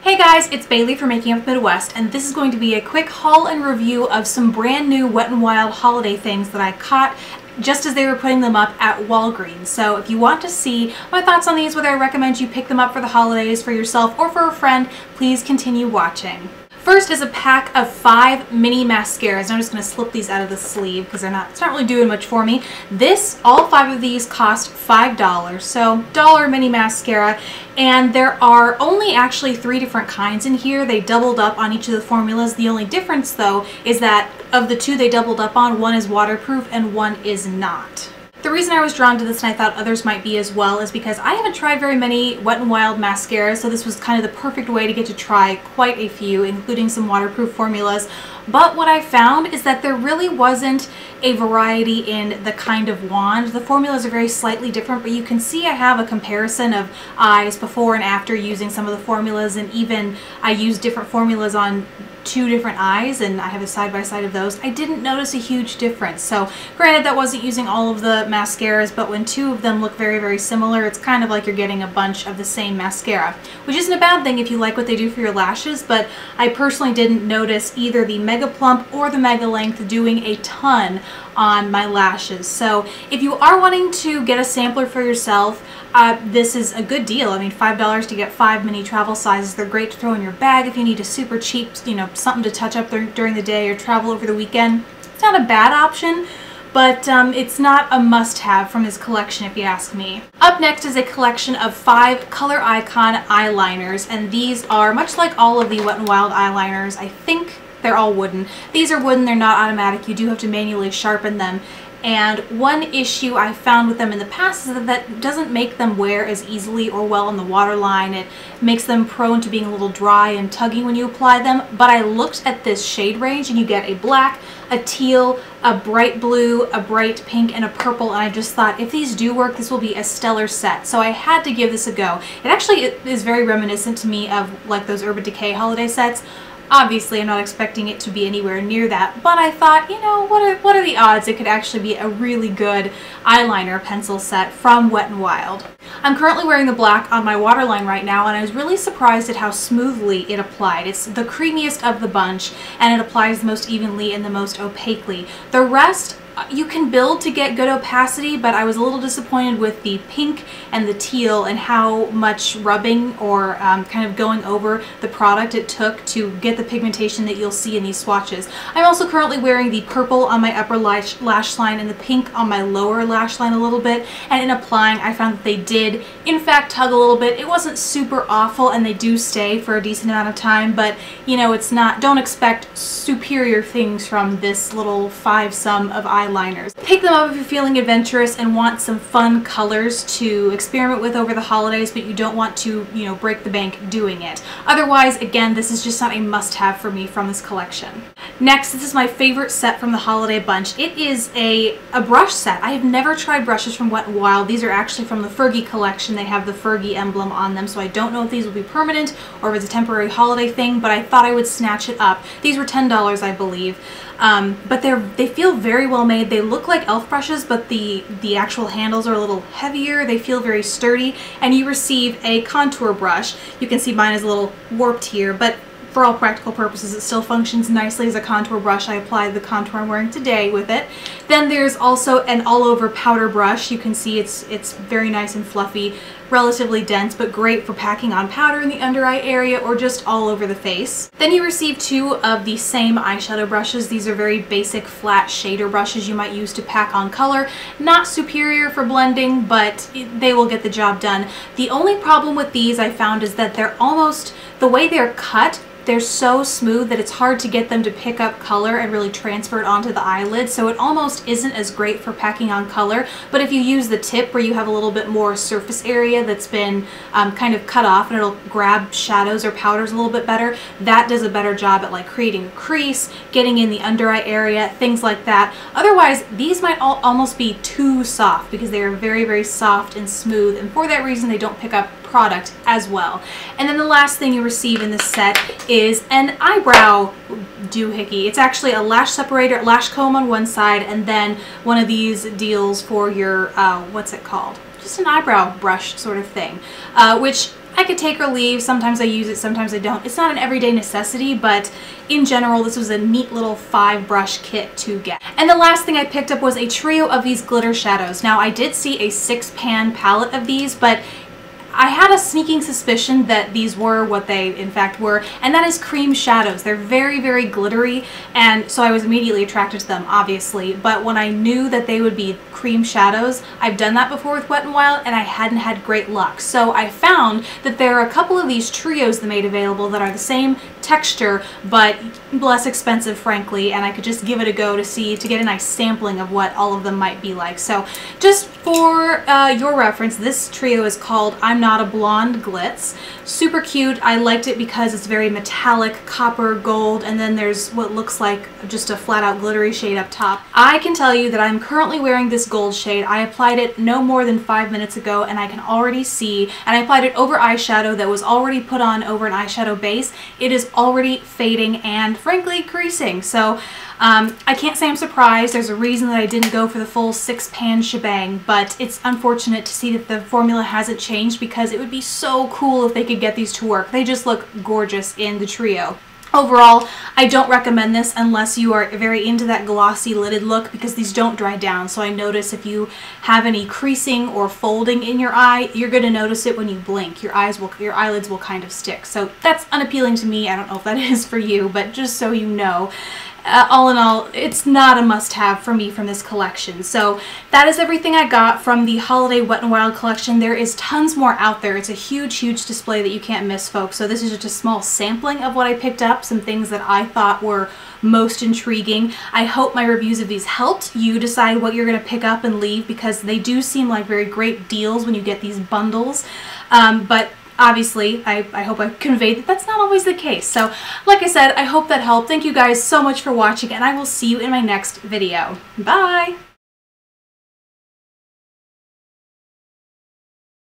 Hey guys, it's Bailey from Making Up Midwest, and this is going to be a quick haul and review of some brand new Wet n Wild holiday things that I caught just as they were putting them up at Walgreens. So if you want to see my thoughts on these, whether I recommend you pick them up for the holidays for yourself or for a friend, please continue watching. First is a pack of 5 mini mascaras. I'm just going to slip these out of the sleeve because it's not really doing much for me. All 5 of these cost $5, so dollar mini mascara, and there are only actually 3 different kinds in here. They doubled up on each of the formulas. The only difference though is that of the 2 they doubled up on, one is waterproof and one is not. The reason I was drawn to this, and I thought others might be as well, is because I haven't tried very many Wet n Wild mascaras, so this was kind of the perfect way to get to try quite a few, including some waterproof formulas. But what I found is that there really wasn't a variety in the kind of wand. The formulas are very slightly different, but you can see I have a comparison of eyes before and after using some of the formulas, and even I used different formulas on 2 different eyes, and I have a side-by-side of those. I didn't notice a huge difference. So granted, that wasn't using all of the mascaras, but when 2 of them look very, very similar, it's kind of like you're getting a bunch of the same mascara, which isn't a bad thing if you like what they do for your lashes, but I personally didn't notice either the Mega Plump or the Mega Length doing a ton on my lashes. So if you are wanting to get a sampler for yourself, this is a good deal. I mean, $5 to get 5 mini travel sizes. They're great to throw in your bag if you need a super cheap, something to touch up during the day or travel over the weekend. It's not a bad option, but it's not a must-have from his collection if you ask me. Up next is a collection of 5 Color Icon eyeliners, and these are much like all of the Wet n Wild eyeliners. I think they're all wooden. These are wooden, they're not automatic. You do have to manually sharpen them. And one issue I found with them in the past is that doesn't make them wear as easily or well on the waterline. It makes them prone to being a little dry and tuggy when you apply them. But I looked at this shade range, and you get a black, a teal, a bright blue, a bright pink, and a purple, and I just thought if these do work, this will be a stellar set. So I had to give this a go. It actually is very reminiscent to me of like those Urban Decay holiday sets. Obviously, I'm not expecting it to be anywhere near that, but I thought, what are the odds it could actually be a really good eyeliner pencil set from Wet n Wild. I'm currently wearing the black on my waterline right now, and I was really surprised at how smoothly it applied. It's the creamiest of the bunch, and it applies the most evenly and the most opaquely. The rest you can build to get good opacity, but I was a little disappointed with the pink and the teal and how much rubbing or kind of going over the product it took to get the pigmentation that you'll see in these swatches. I'm also currently wearing the purple on my upper lash line and the pink on my lower lash line a little bit, and in applying I found that they did in fact tug a little bit. It wasn't super awful, and they do stay for a decent amount of time, but it's not, don't expect superior things from this little 5-sum of eyeliners. Pick them up if you're feeling adventurous and want some fun colors to experiment with over the holidays, but you don't want to, break the bank doing it. Otherwise, again, this is just not a must-have for me from this collection. Next, this is my favorite set from the holiday bunch. It is a brush set. I have never tried brushes from Wet n Wild. These are actually from the Fergie collection. They have the Fergie emblem on them, so I don't know if these will be permanent or if it's a temporary holiday thing, but I thought I would snatch it up. These were $10, I believe. But they feel very well made. They look like e.l.f. brushes, but the actual handles are a little heavier. They feel very sturdy, and you receive a contour brush. You can see mine is a little warped here, but for all practical purposes, it still functions nicely as a contour brush. I applied the contour I'm wearing today with it. Then there's also an all-over powder brush. You can see it's very nice and fluffy, relatively dense, but great for packing on powder in the under eye area or just all over the face. Then you receive 2 of the same eyeshadow brushes. These are very basic flat shader brushes you might use to pack on color. Not superior for blending, but they will get the job done. The only problem with these I found is that they're almost, the way they're cut, they're so smooth that it's hard to get them to pick up color and really transfer it onto the eyelid, so it almost isn't as great for packing on color. But if you use the tip where you have a little bit more surface area that's been kind of cut off and it'll grab shadows or powders a little bit better, that does a better job at like creating a crease, getting in the under eye area, things like that. Otherwise, these might almost be too soft because they are very, very soft and smooth, and for that reason they don't pick up product as well. And then the last thing you receive in this set is an eyebrow doohickey. It's actually a lash separator, lash comb on one side, and then one of these deals for your, what's it called? Just an eyebrow brush sort of thing, which I could take or leave. Sometimes I use it, sometimes I don't. It's not an everyday necessity, but in general, this was a neat little 5-brush kit to get. And the last thing I picked up was a trio of these glitter shadows. Now, I did see a 6-pan palette of these, but I had a sneaking suspicion that these were what they in fact were, and that is cream shadows. They're very, very glittery, and so I was immediately attracted to them, obviously, but when I knew that they would be cream shadows, I've done that before with Wet n Wild, and I hadn't had great luck. So I found that there are a couple of these trios that made available that are the same texture, but less expensive, frankly, and I could just give it a go to get a nice sampling of what all of them might be like. So just for your reference, this trio is called I'm Not a Blonde Glitz. Super cute. I liked it because it's very metallic, copper, gold, and then there's what looks like just a flat-out glittery shade up top. I can tell you that I'm currently wearing this gold shade. I applied it no more than 5 minutes ago, and I can already see, and I applied it over eyeshadow that was already put on over an eyeshadow base. It is already fading and, frankly, creasing. So I can't say I'm surprised. There's a reason that I didn't go for the full 6-pan shebang, but it's unfortunate to see that the formula hasn't changed because it would be so cool if they could get these to work. They just look gorgeous in the trio. Overall, I don't recommend this unless you are very into that glossy lidded look because these don't dry down. So I notice if you have any creasing or folding in your eye, you're going to notice it when you blink. Your eyelids will kind of stick. So that's unappealing to me. I don't know if that is for you, but just so you know. All in all, it's not a must-have for me from this collection. So that is everything I got from the Holiday Wet n Wild collection. There is tons more out there. It's a huge, huge display that you can't miss, folks. So this is just a small sampling of what I picked up, some things that I thought were most intriguing. I hope my reviews of these helped you decide what you're going to pick up and leave because they do seem like very great deals when you get these bundles. But obviously, I hope I conveyed that that's not always the case. So, like I said, I hope that helped. Thank you guys so much for watching, and I will see you in my next video. Bye!